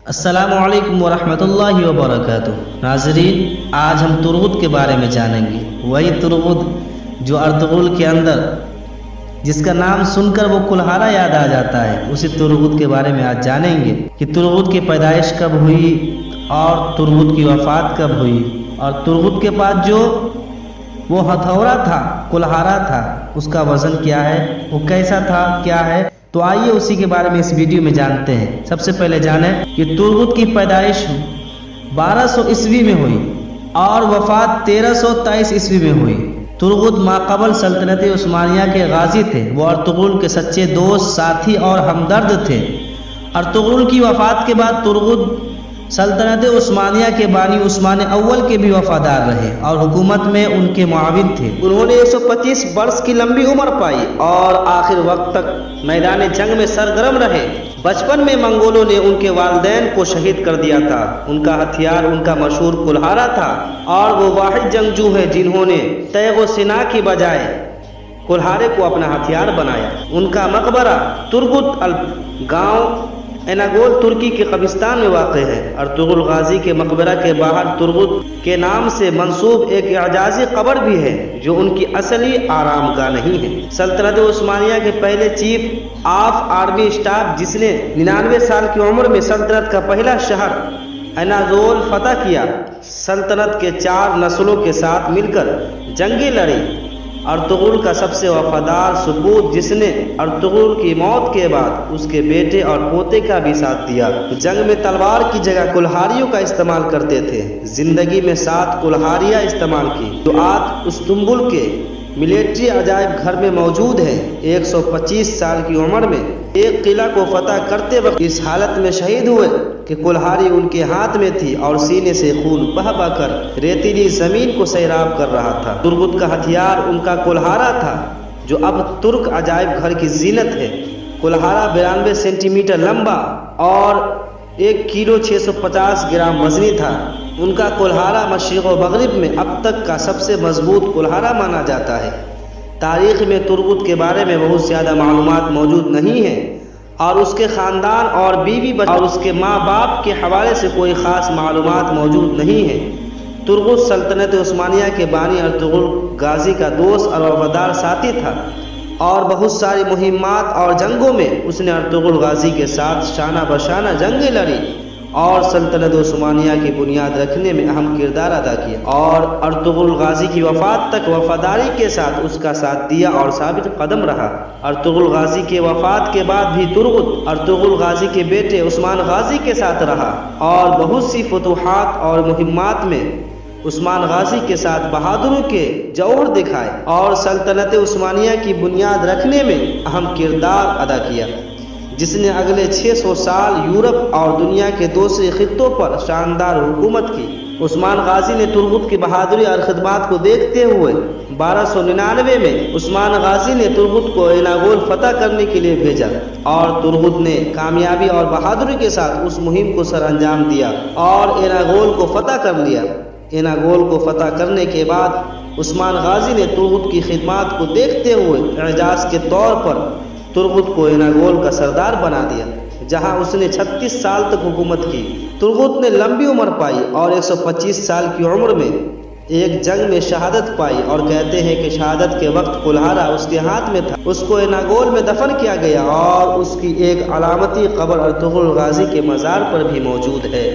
السلام علیکم ورحمۃ اللہ وبرکاتہ۔ ناظرین، آج ہم ترغت کے بارے میں جانیں گے، وہی ترغت جو ارطغرل کے اندر جس کا نام سن کر وہ کلہارا یاد آ جاتا ہے، اسی ترغت کے بارے میں آج جانیں گے کہ ترغت کی پیدائش کب ہوئی اور ترغت کی وفات کب ہوئی، اور ترغت کے بعد جو وہ ہتھوڑا تھا، کلہارا تھا، اس کا وزن کیا ہے، وہ کیسا تھا، کیا ہے۔ تو آئیے اسی کے بارے میں اس ویڈیو میں جانتے ہیں۔ سب سے پہلے جانیں کہ ترغت کی پیدائش 1200 عیسوی میں ہوئی اور وفات 1323 عیسوی میں ہوئی۔ ترغت ماقبل سلطنت عثمانیہ کے غازی تھے، وہ ارطغرل کے سچے دوست، ساتھی اور ہمدرد تھے۔ ارطغرل کی وفات کے بعد ترغت سلطنت عثمانیہ کے بانی عثمان اول کے بھی وفادار رہے اور حکومت میں ان کے معاون تھے۔ انہوں نے 125 برس کی لمبی عمر پائی اور آخر وقت تک میدان جنگ میں سرگرم رہے۔ بچپن میں منگولوں نے ان کے والدین کو شہید کر دیا تھا۔ ان کا ہتھیار ان کا مشہور کلہارا تھا اور وہ واحد جنگجو ہے جنہوں نے تیغ و سنا کی بجائے کلہارے کو اپنا ہتھیار بنایا۔ ان کا مقبرہ ترغت گاؤں ایناگول ترکی کے قبرستان میں واقع ہے۔ ارطغرل غازی کے مقبرہ کے باہر ترغت کے نام سے منسوب ایک اعجازی قبر بھی ہے جو ان کی اصلی آرام گاہ نہیں ہے۔ سلطنت عثمانیہ کے پہلے چیف آف آرمی اسٹاف، جس نے 99 سال کی عمر میں سلطنت کا پہلا شہر ایناگول فتح کیا، سلطنت کے 4 نسلوں کے ساتھ مل کر جنگیں لڑی۔ ارطغرل کا سب سے وفادار سپوت، جس نے ارطغرل کی موت کے بعد اس کے بیٹے اور پوتے کا بھی ساتھ دیا، جنگ میں تلوار کی جگہ کلہاریوں کا استعمال کرتے تھے۔ زندگی میں 7 کلہاریاں استعمال کی جو آج استنبول کے ملٹری عجائب گھر میں موجود ہے۔ 125 سال کی عمر میں ایک قلعہ کو فتح کرتے وقت اس حالت میں شہید ہوئے کہ کلہاری ان کے ہاتھ میں تھی اور سینے سے خون بہہ بہہ کر ریتیلی زمین کو سیراب کر رہا تھا۔ ترغت کا ہتھیار ان کا کلہارا تھا جو اب ترک عجائب گھر کی زینت ہے۔ کلہارا 92 سینٹی میٹر لمبا اور 1 کلو 650 گرام وزنی تھا۔ ان کا کلہارا مشرق و مغرب میں اب تک کا سب سے مضبوط کلہارا مانا جاتا ہے۔ تاریخ میں ترغت کے بارے میں بہت زیادہ معلومات موجود نہیں ہیں اور اس کے خاندان اور بیوی اور اس کے ماں باپ کے حوالے سے کوئی خاص معلومات موجود نہیں ہیں۔ ترغت سلطنت عثمانیہ کے بانی ارطغرل غازی کا دوست اور وفادار ساتھی تھا اور بہت ساری مہمات اور جنگوں میں اس نے ارطغرل غازی کے ساتھ شانہ بشانہ جنگیں لڑی اور سلطنت عثمانیہ کی بنیاد رکھنے میں اہم کردار ادا کیا، اور ارطغرل غازی کی وفات تک وفاداری کے ساتھ اس کا ساتھ دیا اور ثابت قدم رہا۔ ارطغرل غازی کے وفات کے بعد بھی ترغت ارطغرل غازی کے بیٹے عثمان غازی کے ساتھ رہا اور بہت سی فتوحات اور مہمات میں عثمان غازی کے ساتھ بہادروں کے جوہر دکھائے اور سلطنت عثمانیہ کی بنیاد رکھنے میں اہم کردار ادا کیا، جس نے اگلے 600 سال یورپ اور دنیا کے دوسرے خطوں پر شاندار حکومت کی۔ عثمان غازی نے ترغت کی بہادری اور خدمات کو دیکھتے ہوئے 1299 میں عثمان غازی نے ترغت کو ایناگول فتح کرنے کے لیے بھیجا اور ترغت نے کامیابی اور بہادری کے ساتھ اس مہم کو سر انجام دیا اور ایناگول کو فتح کر لیا۔ ایناگول کو فتح کرنے کے بعد عثمان غازی نے ترغت کی خدمات کو دیکھتے ہوئے اعزاز کے طور پر ترغت کو ایناگول کا سردار بنا دیا، جہاں اس نے 36 سال تک حکومت کی۔ ترغت نے لمبی عمر پائی اور 125 سال کی عمر میں ایک جنگ میں شہادت پائی، اور کہتے ہیں کہ شہادت کے وقت کلہارا اس کے ہاتھ میں تھا۔ اس کو ایناگول میں دفن کیا گیا اور اس کی ایک علامتی قبر ارطغرل غازی کے مزار پر بھی موجود ہے۔